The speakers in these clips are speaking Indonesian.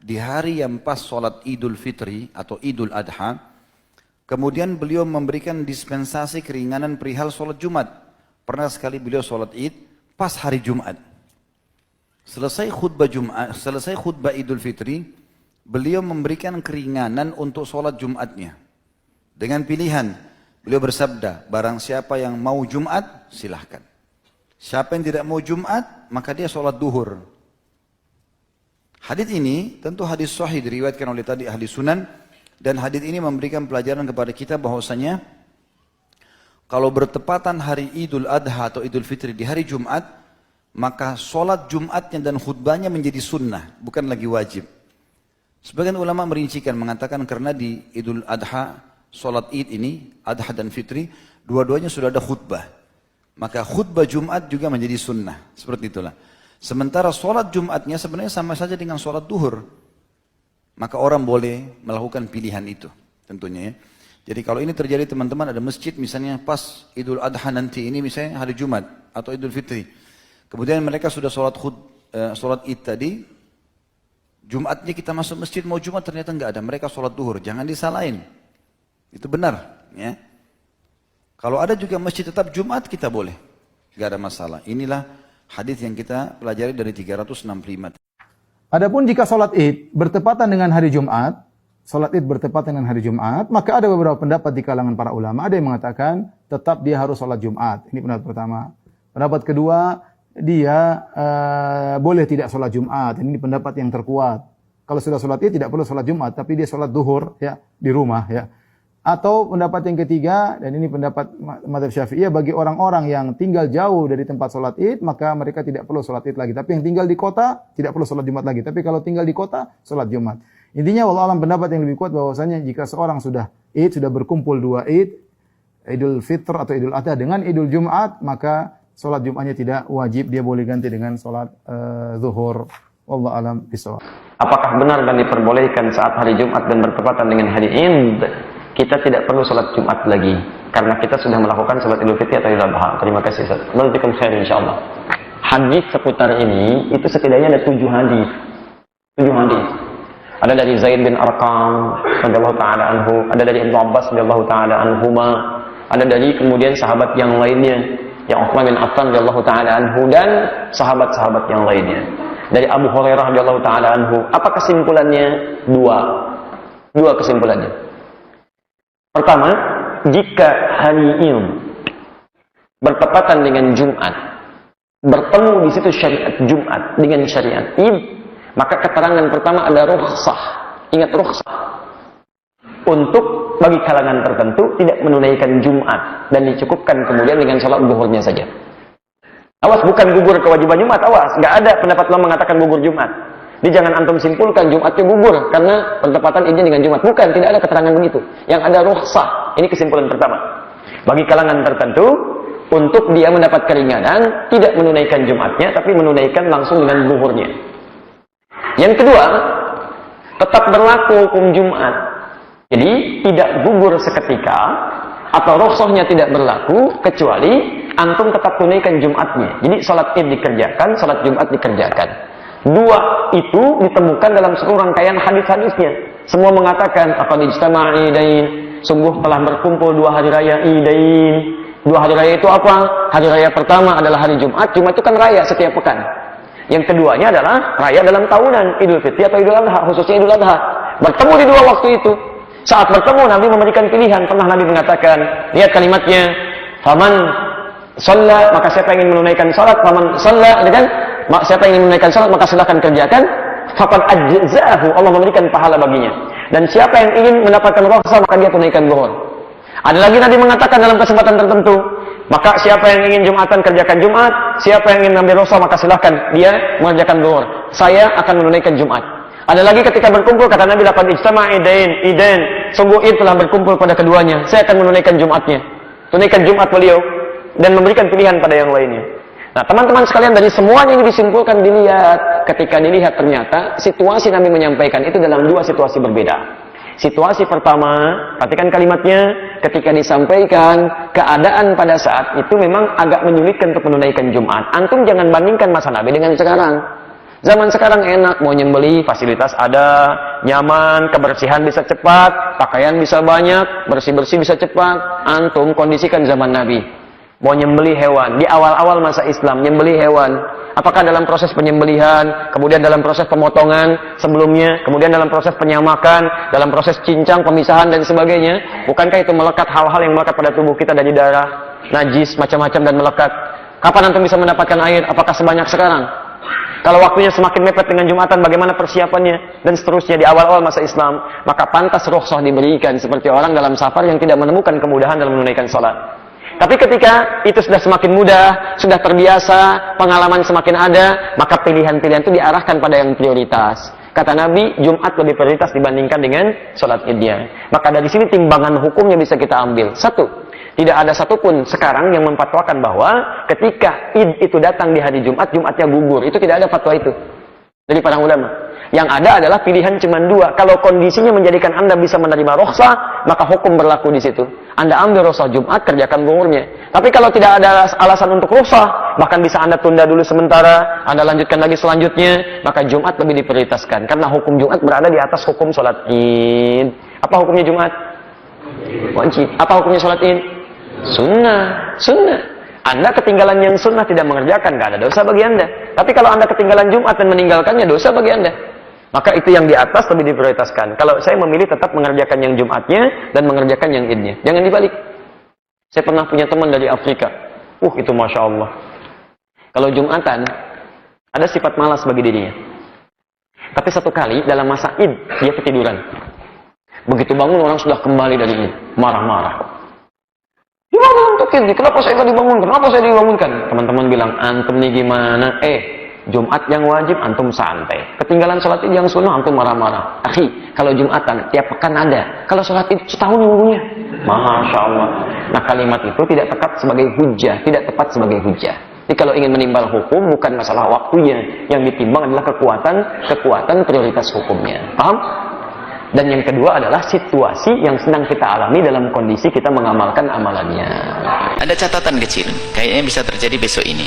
di hari yang pas sholat Idul Fitri atau Idul Adha, kemudian beliau memberikan dispensasi keringanan perihal sholat Jumat. Pernah sekali beliau sholat Id pas hari Jumat. Selesai khutbah Idul Fitri, beliau memberikan keringanan untuk sholat Jumatnya. Dengan pilihan, beliau bersabda, barang siapa yang mau Jumat, silahkan. Siapa yang tidak mau Jumat, maka dia sholat duhur. Hadits ini tentu hadis sahih diriwayatkan oleh tadi ahli sunan, dan hadits ini memberikan pelajaran kepada kita bahwasanya kalau bertepatan hari Idul Adha atau Idul Fitri di hari Jumat, maka sholat Jumatnya dan khutbahnya menjadi sunnah, bukan lagi wajib. Sebagian ulama merincikan mengatakan karena di Idul Adha, sholat Id ini, Adha dan Fitri, dua-duanya sudah ada khutbah. Maka khutbah Jumat juga menjadi sunnah, seperti itulah. Sementara sholat Jumatnya sebenarnya sama saja dengan sholat duhur. Maka orang boleh melakukan pilihan itu tentunya ya. Jadi kalau ini terjadi teman-teman, ada masjid misalnya pas Idul Adha nanti ini misalnya hari Jumat atau Idul Fitri. Kemudian mereka sudah sholat Id tadi, Jumatnya kita masuk masjid mau Jumat ternyata enggak ada, mereka sholat duhur. Jangan disalahin, itu benar ya. Kalau ada juga masjid tetap Jumat kita boleh, enggak ada masalah. Inilah hadis yang kita pelajari dari 365. Adapun jika sholat Id bertepatan dengan hari Jumat, sholat Id bertepatan dengan hari Jumat, maka ada beberapa pendapat di kalangan para ulama. Ada yang mengatakan tetap dia harus sholat Jumat. Ini pendapat pertama. Pendapat kedua, dia boleh tidak sholat Jumat. Ini pendapat yang terkuat. Kalau sudah sholat Id tidak perlu sholat Jumat, tapi dia sholat duhur ya di rumah ya. Atau pendapat yang ketiga, dan ini pendapat mazhab Syafi'iyah, bagi orang-orang yang tinggal jauh dari tempat sholat Id, maka mereka tidak perlu sholat Id lagi. Tapi yang tinggal di kota, tidak perlu sholat Jumat lagi. Tapi kalau tinggal di kota, sholat Jumat. Intinya, wallahu alam, pendapat yang lebih kuat bahwasanya jika seorang sudah Id, sudah berkumpul dua Id, Idul Fitr atau Idul Adha dengan Idul Jumat, maka sholat Jumatnya tidak wajib, dia boleh ganti dengan sholat zuhur. Wallahu alam bishawab. Apakah benar dan diperbolehkan saat hari Jumat dan bertepatan dengan hari Id, kita tidak perlu sholat Jumat lagi karena kita sudah melakukan sholat Idul Fitri atau Idul Adha? Terima kasih Ustaz. Barakallahu khair insyaallah. Hadis seputar ini itu setidaknya ada 7 hadis. 7 hadis. Ada dari Zaid bin Arqam radhiyallahu taala anhu, ada dari Ibnu Abbas radhiyallahu taala anhuma, ada dari kemudian sahabat yang lainnya, yang Utsman bin Affan radhiyallahu taala anhu, dan sahabat-sahabat yang lainnya. Dari Abu Hurairah radhiyallahu taala anhu. Apa kesimpulannya? Dua kesimpulannya. Pertama, jika hari Id bertepatan dengan Jumat, bertemu di situ syariat Jumat dengan syariat Id, maka keterangan pertama ada rukhsah. Ingat rukhsah. Untuk bagi kalangan tertentu tidak menunaikan Jumat dan dicukupkan kemudian dengan sholat duhurnya saja. Awas, bukan gugur kewajiban Jumat, awas. Nggak ada pendapat ulama mengatakan gugur Jumat. Jadi jangan antum simpulkan Jumatnya gugur karena pertepatan Idnya dengan Jumat. Bukan, tidak ada keterangan begitu. Yang ada rukhsah. Ini kesimpulan pertama. Bagi kalangan tertentu, untuk dia mendapat keringanan, tidak menunaikan Jumatnya, tapi menunaikan langsung dengan zuhurnya. Yang kedua, tetap berlaku hukum Jumat. Jadi tidak gugur seketika, atau rukhsahnya tidak berlaku, kecuali antum tetap tunaikan Jumatnya. Jadi sholat Id dikerjakan, sholat Jumat dikerjakan. Dua itu ditemukan dalam seluruh rangkaian hadis-hadisnya. Semua mengatakan aqad ijtama'a idain, sungguh telah berkumpul 2 hari raya idain. 2 hari raya itu apa? Hari raya pertama adalah hari Jumat. Jumat itu kan raya setiap pekan. Yang keduanya adalah raya dalam tahunan, Idul Fitri atau Idul Adha, khususnya Idul Adha. Bertemu di 2 waktu itu. Saat bertemu Nabi memberikan pilihan. Pernah Nabi mengatakan, lihat kalimatnya, faman shalla, maka siapa yang ingin menunaikan salat, faman shalla, kan? Siapa yang ingin menunaikan salat maka silakan kerjakan, faqad ajza'ahu, Allah memberikan pahala baginya. Dan siapa yang ingin mendapatkan rukhsah maka dia tunaikan zuhur. Ada lagi Nabi mengatakan dalam kesempatan tertentu, maka siapa yang ingin Jumatan kerjakan Jumat, siapa yang ingin ambil rukhsah maka silakan dia mengerjakan zuhur. Saya akan menunaikan Jumat. Ada lagi ketika berkumpul kata Nabi laqad ijtama'a idain, sungguh Id telah berkumpul pada keduanya, saya akan menunaikan Jumatnya. Tunaikan Jumat beliau dan memberikan pilihan pada yang lainnya. Nah, teman-teman sekalian, dari semuanya ini disimpulkan, dilihat. Ketika dilihat ternyata situasi Nabi menyampaikan itu dalam 2 situasi berbeda. Situasi pertama, perhatikan kalimatnya, ketika disampaikan keadaan pada saat itu memang agak menyulitkan untuk menunaikan Jumat. Antum jangan bandingkan masa Nabi dengan sekarang. Zaman sekarang enak, mau nyembeli fasilitas ada, nyaman, kebersihan bisa cepat, pakaian bisa banyak, bersih-bersih bisa cepat. Antum kondisikan zaman Nabi. Mau nyembeli hewan, di awal-awal masa Islam, nyembeli hewan. Apakah dalam proses penyembelihan, kemudian dalam proses pemotongan sebelumnya, kemudian dalam proses penyamakan, dalam proses cincang, pemisahan, dan sebagainya? Bukankah itu melekat hal-hal yang melekat pada tubuh kita dari darah, najis, macam-macam dan melekat? Kapan antum bisa mendapatkan air? Apakah sebanyak sekarang? Kalau waktunya semakin mepet dengan Jumatan, bagaimana persiapannya? Dan seterusnya di awal-awal masa Islam, maka pantas rukhsah diberikan seperti orang dalam safar yang tidak menemukan kemudahan dalam menunaikan sholat. Tapi ketika itu sudah semakin mudah, sudah terbiasa, pengalaman semakin ada, maka pilihan-pilihan itu diarahkan pada yang prioritas. Kata Nabi, Jumat lebih prioritas dibandingkan dengan sholat idnya. Maka dari sini timbangan hukumnya bisa kita ambil. Satu, tidak ada satupun sekarang yang memfatwakan bahwa ketika Id itu datang di hari Jumat, Jumatnya gugur. Itu tidak ada fatwa itu dari para ulama. Yang ada adalah pilihan cuma dua. Kalau kondisinya menjadikan Anda bisa menerima rukhsah, maka hukum berlaku di situ. Anda ambil rukhsah Jumat, kerjakan gugurnya. Tapi kalau tidak ada alasan untuk rukhsah, bahkan bisa Anda tunda dulu sementara, Anda lanjutkan lagi selanjutnya, maka Jumat lebih diprioritaskan. Karena hukum Jumat berada di atas hukum sholat Id. Apa hukumnya Jumat? Wajib. Apa hukumnya sholat Id? Sunnah. Sunnah. Anda ketinggalan yang sunnah tidak mengerjakan, nggak ada dosa bagi Anda. Tapi kalau Anda ketinggalan Jumat dan meninggalkannya, dosa bagi Anda. Maka itu yang di atas lebih diprioritaskan. Kalau saya memilih tetap mengerjakan yang Jumatnya dan mengerjakan yang Idnya. Jangan dibalik. Saya pernah punya teman dari Afrika. Itu Masya Allah. Kalau Jumatan, ada sifat malas bagi dirinya. Tapi satu kali dalam masa Id, dia ketiduran. Begitu bangun, orang sudah kembali dari Id. Marah-marah. Dibangun untuk Id. Kenapa saya nggak dibangunkan? Kenapa saya dibangunkan? Teman-teman bilang, antum nih gimana? Jumat yang wajib, antum santai. Ketinggalan sholat Id yang sunnah, antum marah-marah. Akhi, kalau Jumatan, tiap pekan ada. Kalau sholat Id, setahun nunggunya. Masya Allah. Nah, kalimat itu tidak tepat sebagai hujah. Tidak tepat sebagai hujah. Jadi kalau ingin menimbal hukum, bukan masalah waktunya. Yang ditimbang adalah kekuatan prioritas hukumnya. Paham? Dan yang kedua adalah situasi yang sedang kita alami dalam kondisi kita mengamalkan amalannya. Ada catatan kecil, kayaknya bisa terjadi besok ini.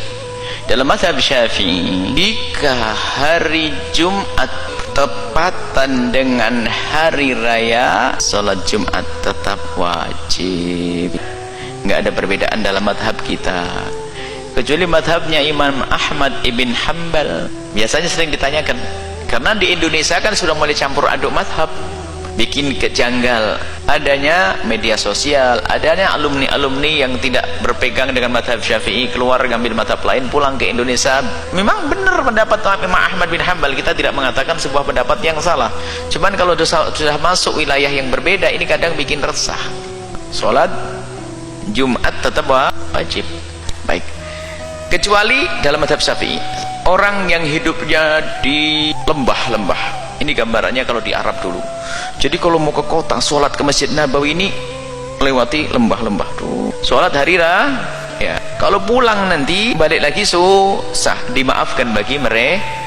Dalam mazhab Syafi'i, jika hari Jumat tepatan dengan hari raya, salat Jumat tetap wajib. Nggak ada perbedaan dalam mazhab kita. Kecuali mazhabnya Imam Ahmad ibn Hanbal. Biasanya sering ditanyakan, karena di Indonesia kan sudah mulai campur aduk mazhab. Bikin kejanggal adanya media sosial, adanya alumni-alumni yang tidak berpegang dengan mazhab Syafi'i, keluar ngambil mazhab lain, pulang ke Indonesia. Memang benar pendapat Imam Ahmad bin Hanbal, kita tidak mengatakan sebuah pendapat yang salah. Cuman kalau sudah masuk wilayah yang berbeda, ini kadang bikin resah. Sholat Jumat tetap wajib. Baik. Kecuali dalam mazhab Syafi'i, orang yang hidupnya di lembah-lembah. Ini gambarannya kalau di Arab dulu. Jadi kalau mau ke kota, sholat ke Masjid Nabawi ini lewati lembah-lembah tuh. Sholat hari raya. Kalau pulang nanti balik lagi susah, dimaafkan bagi mereka.